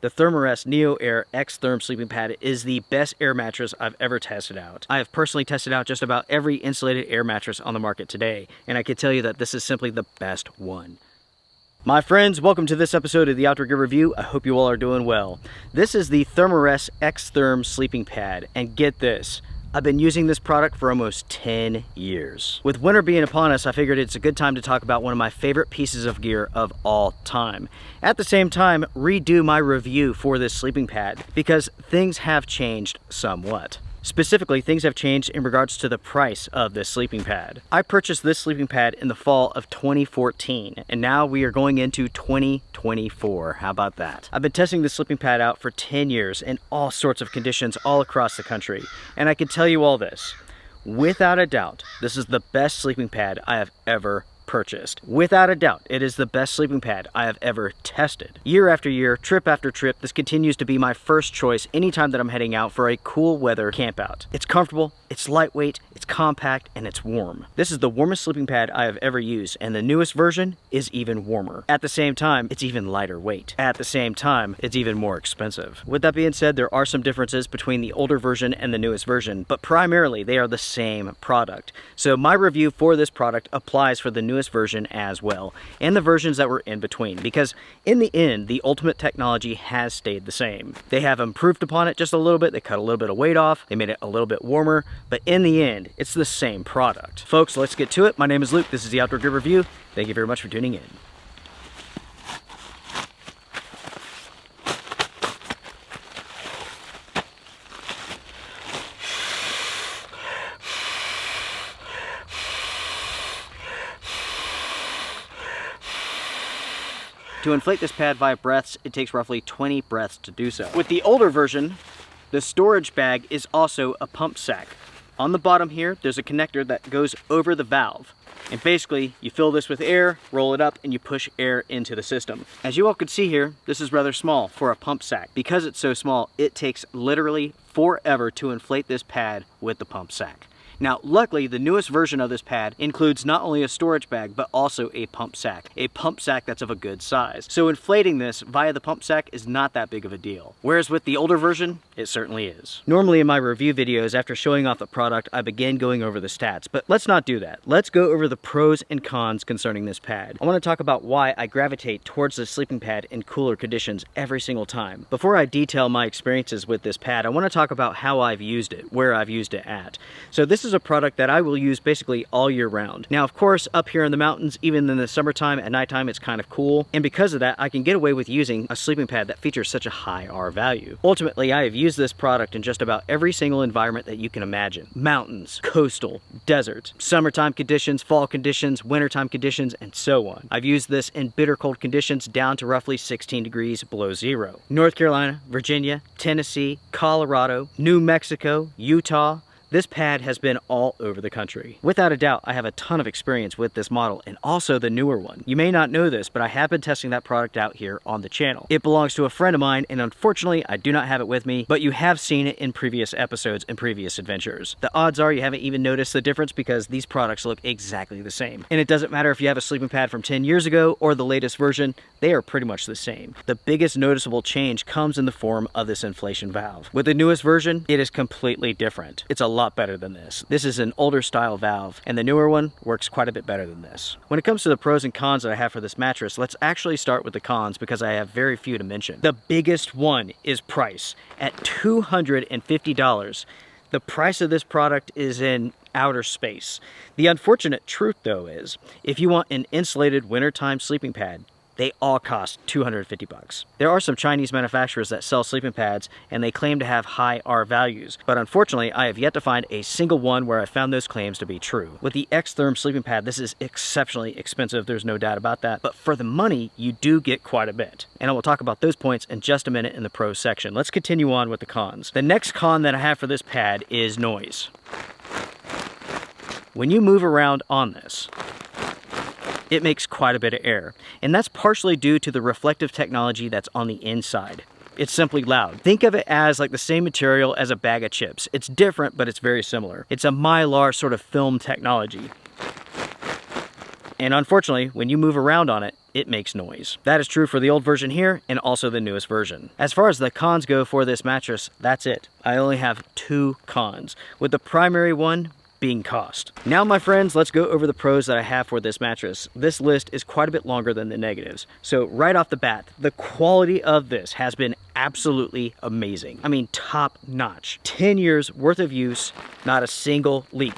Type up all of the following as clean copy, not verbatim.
The Therm-a-Rest Neo Air Xtherm Sleeping Pad is the best air mattress I've ever tested out. I have personally tested out just about every insulated air mattress on the market today, and I can tell you that this is simply the best one. My friends, welcome to this episode of the Outdoor Gear Review. I hope you all are doing well. This is the Therm-a-Rest Xtherm Sleeping Pad, and get this, I've been using this product for almost 10 years. With winter being upon us, I figured it's a good time to talk about one of my favorite pieces of gear of all time. At the same time, redo my review for this sleeping pad because things have changed somewhat. Specifically, things have changed in regards to the price of this sleeping pad. I purchased this sleeping pad in the fall of 2014, and now we are going into 2024. How about that? I've been testing this sleeping pad out for 10 years in all sorts of conditions all across the country, and I can tell you all this. Without a doubt, this is the best sleeping pad I have ever purchased. Without a doubt, it is the best sleeping pad I have ever tested. Year after year, trip after trip, this continues to be my first choice anytime that I'm heading out for a cool weather camp out. It's comfortable, it's lightweight, it's compact, and it's warm. This is the warmest sleeping pad I have ever used, and the newest version is even warmer. At the same time, it's even lighter weight. At the same time, it's even more expensive. With that being said, there are some differences between the older version and the newest version, but primarily they are the same product. So my review for this product applies for the newest version as well, and the versions that were in between, because in the end, the ultimate technology has stayed the same. They have improved upon it just a little bit, they cut a little bit of weight off, they made it a little bit warmer, but in the end, it's the same product. Folks, let's get to it. My name is Luke, this is the Outdoor Gear Review. Thank you very much for tuning in. To inflate this pad via breaths, it takes roughly 20 breaths to do so. With the older version, the storage bag is also a pump sack. On the bottom here, there's a connector that goes over the valve. And basically, you fill this with air, roll it up, and you push air into the system. As you all can see here, this is rather small for a pump sack. Because it's so small, it takes literally forever to inflate this pad with the pump sack. Now, luckily, the newest version of this pad includes not only a storage bag, but also a pump sack that's of a good size. So inflating this via the pump sack is not that big of a deal. Whereas with the older version, it certainly is. Normally in my review videos, after showing off the product, I begin going over the stats, but let's not do that. Let's go over the pros and cons concerning this pad. I want to talk about why I gravitate towards this sleeping pad in cooler conditions every single time. Before I detail my experiences with this pad, I want to talk about how I've used it, where I've used it at. So this is a product that I will use basically all year round. Now, of course, up here in the mountains, even in the summertime, at nighttime, it's kind of cool. And because of that, I can get away with using a sleeping pad that features such a high R value. Ultimately, I have used this product in just about every single environment that you can imagine. Mountains, coastal, deserts, summertime conditions, fall conditions, wintertime conditions, and so on. I've used this in bitter cold conditions down to roughly 16 degrees below zero. North Carolina, Virginia, Tennessee, Colorado, New Mexico, Utah. This pad has been all over the country. Without a doubt, I have a ton of experience with this model and also the newer one. You may not know this, but I have been testing that product out here on the channel. It belongs to a friend of mine, and unfortunately, I do not have it with me, but you have seen it in previous episodes and previous adventures. The odds are you haven't even noticed the difference because these products look exactly the same. And it doesn't matter if you have a sleeping pad from 10 years ago or the latest version, they are pretty much the same. The biggest noticeable change comes in the form of this inflation valve. With the newest version, it is completely different. It's a lot better than this. This is an older style valve, and the newer one works quite a bit better than this. When it comes to the pros and cons that I have for this mattress, let's actually start with the cons because I have very few to mention. The biggest one is price. At $250, the price of this product is in outer space. The unfortunate truth, though, is if you want an insulated wintertime sleeping pad, they all cost $250. There are some Chinese manufacturers that sell sleeping pads and they claim to have high R values, but unfortunately I have yet to find a single one where I found those claims to be true. With the Xtherm Sleeping Pad, this is exceptionally expensive, there's no doubt about that, but for the money, you do get quite a bit. And I will talk about those points in just a minute in the pros section. Let's continue on with the cons. The next con that I have for this pad is noise. When you move around on this, it makes quite a bit of air, and that's partially due to the reflective technology that's on the inside. It's simply loud. Think of it as like the same material as a bag of chips. It's different, but it's very similar. It's a mylar sort of film technology. And unfortunately, when you move around on it, it makes noise. That is true for the old version here and also the newest version. As far as the cons go for this mattress, that's it. I only have 2 cons, with the primary one being cost. Now, my friends, let's go over the pros that I have for this mattress. This list is quite a bit longer than the negatives. So right off the bat, the quality of this has been absolutely amazing. I mean, top notch. 10 years worth of use, not a single leak,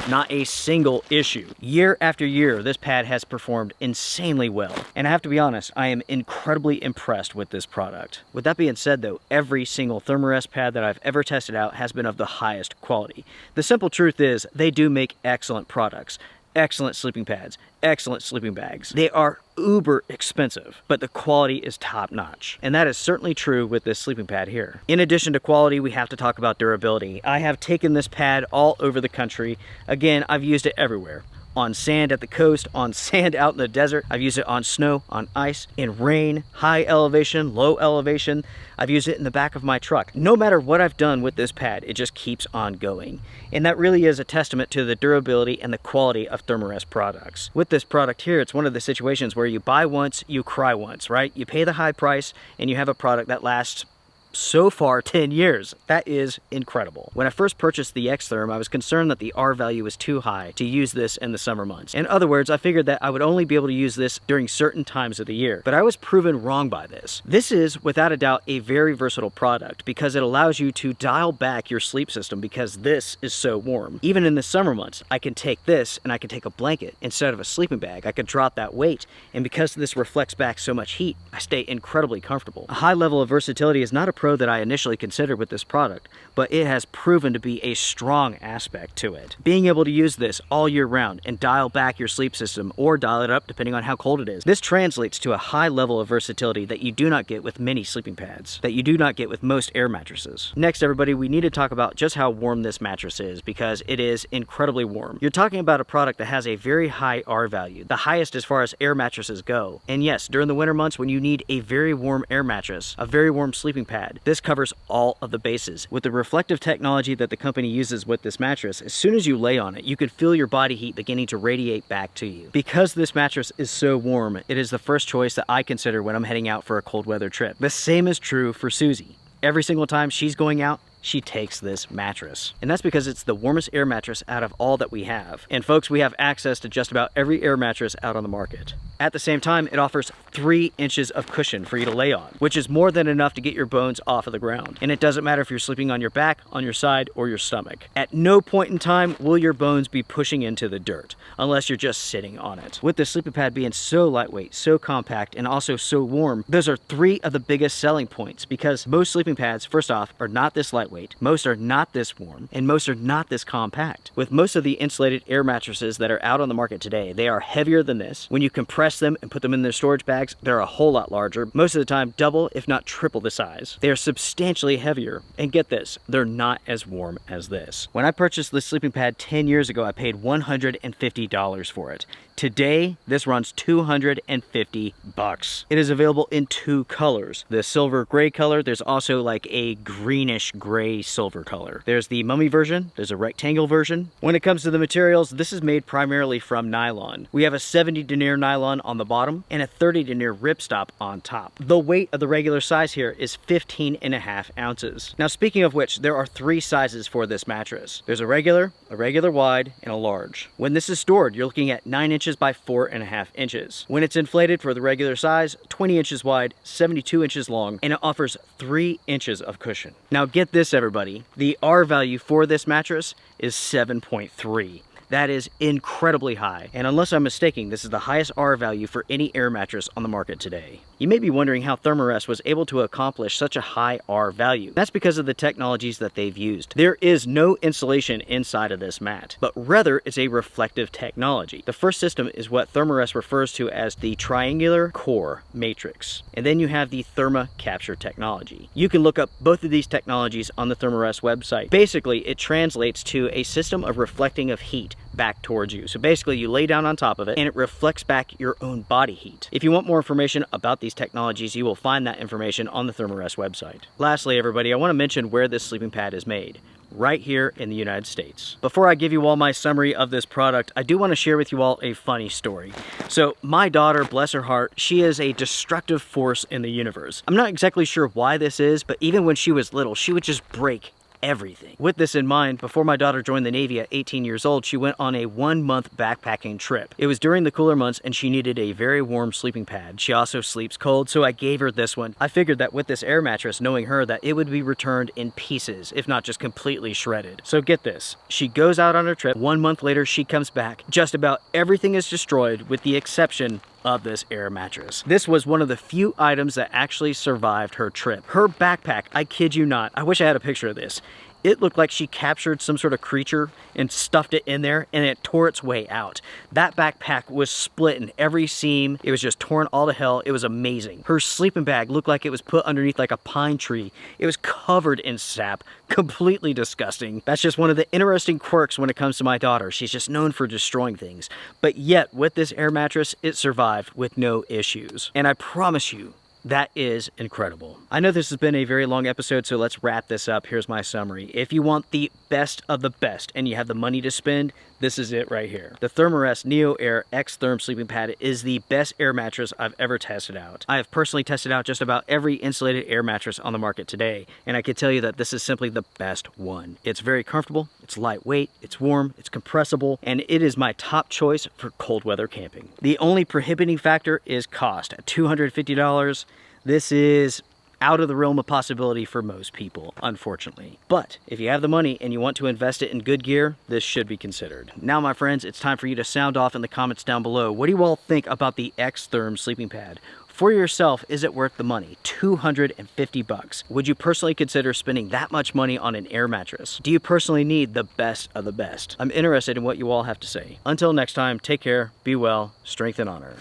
not a single issue. Year after year, this pad has performed insanely well. And I have to be honest, I am incredibly impressed with this product. With that being said though, every single Therm-a-Rest pad that I've ever tested out has been of the highest quality. The simple truth is, they do make excellent products. Excellent sleeping pads, excellent sleeping bags. They are uber expensive, but the quality is top notch. And that is certainly true with this sleeping pad here. In addition to quality, we have to talk about durability. I have taken this pad all over the country. Again, I've used it everywhere. On sand at the coast, on sand out in the desert. I've used it on snow, on ice, in rain, high elevation, low elevation. I've used it in the back of my truck. No matter what I've done with this pad, it just keeps on going. And that really is a testament to the durability and the quality of Therm-a-Rest products. With this product here, it's one of the situations where you buy once, you cry once, right? You pay the high price and you have a product that lasts so far 10 years. That is incredible. When I first purchased the Xtherm, I was concerned that the R value was too high to use this in the summer months. In other words, I figured that I would only be able to use this during certain times of the year, but I was proven wrong by this. This is without a doubt a very versatile product because it allows you to dial back your sleep system because this is so warm. Even in the summer months, I can take this and I can take a blanket instead of a sleeping bag. I could drop that weight, and because this reflects back so much heat, I stay incredibly comfortable. A high level of versatility is not a pro that I initially considered with this product, but it has proven to be a strong aspect to it. Being able to use this all year round and dial back your sleep system or dial it up depending on how cold it is, this translates to a high level of versatility that you do not get with many sleeping pads, that you do not get with most air mattresses. Next, everybody, we need to talk about just how warm this mattress is because it is incredibly warm. You're talking about a product that has a very high R value, the highest as far as air mattresses go. And yes, during the winter months when you need a very warm air mattress, a very warm sleeping pad, this covers all of the bases. With the reflective technology that the company uses with this mattress, as soon as you lay on it, you could feel your body heat beginning to radiate back to you. Because this mattress is so warm, it is the first choice that I consider when I'm heading out for a cold weather trip. The same is true for Susie. Every single time she's going out, she takes this mattress. And that's because it's the warmest air mattress out of all that we have. And folks, we have access to just about every air mattress out on the market. At the same time, it offers 3 inches of cushion for you to lay on, which is more than enough to get your bones off of the ground. And it doesn't matter if you're sleeping on your back, on your side, or your stomach. At no point in time will your bones be pushing into the dirt, unless you're just sitting on it. With the sleeping pad being so lightweight, so compact, and also so warm, those are 3 of the biggest selling points because most sleeping pads, first off, are not this lightweight, most are not this warm, and most are not this compact. With most of the insulated air mattresses that are out on the market today, they are heavier than this. When you compress them and put them in their storage bags, they're a whole lot larger, most of the time double if not triple the size. They are substantially heavier, and get this, they're not as warm as this. When I purchased this sleeping pad 10 years ago, I paid $150 for it. Today, this runs $250. It is available in 2 colors. The silver gray color, there's also like a greenish gray silver color. There's the mummy version, there's a rectangle version. When it comes to the materials, this is made primarily from nylon. We have a 70 denier nylon on the bottom and a 30 denier ripstop on top. The weight of the regular size here is 15.5 ounces. Now, speaking of which, there are 3 sizes for this mattress. There's a regular wide, and a large. When this is stored, you're looking at 9 inches by 4.5 inches. When it's inflated for the regular size, 20 inches wide, 72 inches long, and it offers 3 inches of cushion. Now get this, everybody. The R value for this mattress is 7.3. That is incredibly high, and unless I'm mistaken, this is the highest R value for any air mattress on the market today. You may be wondering how Therm-a-Rest was able to accomplish such a high R value. That's because of the technologies that they've used. There is no insulation inside of this mat, but rather it's a reflective technology. The first system is what Therm-a-Rest refers to as the triangular core matrix, and then you have the thermo-capture technology. You can look up both of these technologies on the Therm-a-Rest website. Basically, it translates to a system of reflecting of heat back towards you. So basically you lay down on top of it and it reflects back your own body heat. If you want more information about these technologies, you will find that information on the Therm-a-Rest website. Lastly, everybody, I want to mention where this sleeping pad is made. right here in the United States. Before I give you all my summary of this product, I do want to share with you all a funny story. So my daughter, bless her heart, she is a destructive force in the universe. I'm not exactly sure why this is, but even when she was little, she would just break everything. With this in mind, before my daughter joined the Navy at 18 years old, she went on a 1-month backpacking trip. It was during the cooler months and she needed a very warm sleeping pad. She also sleeps cold, so I gave her this one. I figured that with this air mattress, knowing her, that it would be returned in pieces, if not just completely shredded. So get this, she goes out on her trip, 1 month later she comes back, just about everything is destroyed with the exception of this air mattress. This was one of the few items that actually survived her trip. Her backpack, I kid you not, I wish I had a picture of this. It looked like she captured some sort of creature and stuffed it in there and it tore its way out. That backpack was split in every seam. It was just torn all to hell. It was amazing. Her sleeping bag looked like it was put underneath like a pine tree. It was covered in sap, completely disgusting. That's just one of the interesting quirks when it comes to my daughter. She's just known for destroying things. But yet with this air mattress, it survived with no issues. And I promise you, that is incredible. I know this has been a very long episode, so let's wrap this up. Here's my summary. If you want the best of the best and you have the money to spend, this is it right here. The Therm-a-Rest Neo Air Xtherm Sleeping Pad is the best air mattress I've ever tested out. I have personally tested out just about every insulated air mattress on the market today, and I can tell you that this is simply the best one. It's very comfortable, it's lightweight, it's warm, it's compressible, and it is my top choice for cold weather camping. The only prohibiting factor is cost. At $250, this is out of the realm of possibility for most people, unfortunately. But if you have the money and you want to invest it in good gear, this should be considered. Now, my friends, it's time for you to sound off in the comments down below. What do you all think about the Xtherm Sleeping Pad? For yourself, is it worth the money? $250. Would you personally consider spending that much money on an air mattress? Do you personally need the best of the best? I'm interested in what you all have to say. Until next time, take care, be well, strength and honor.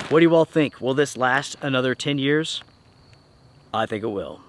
What do you all think? Will this last another 10 years? I think it will.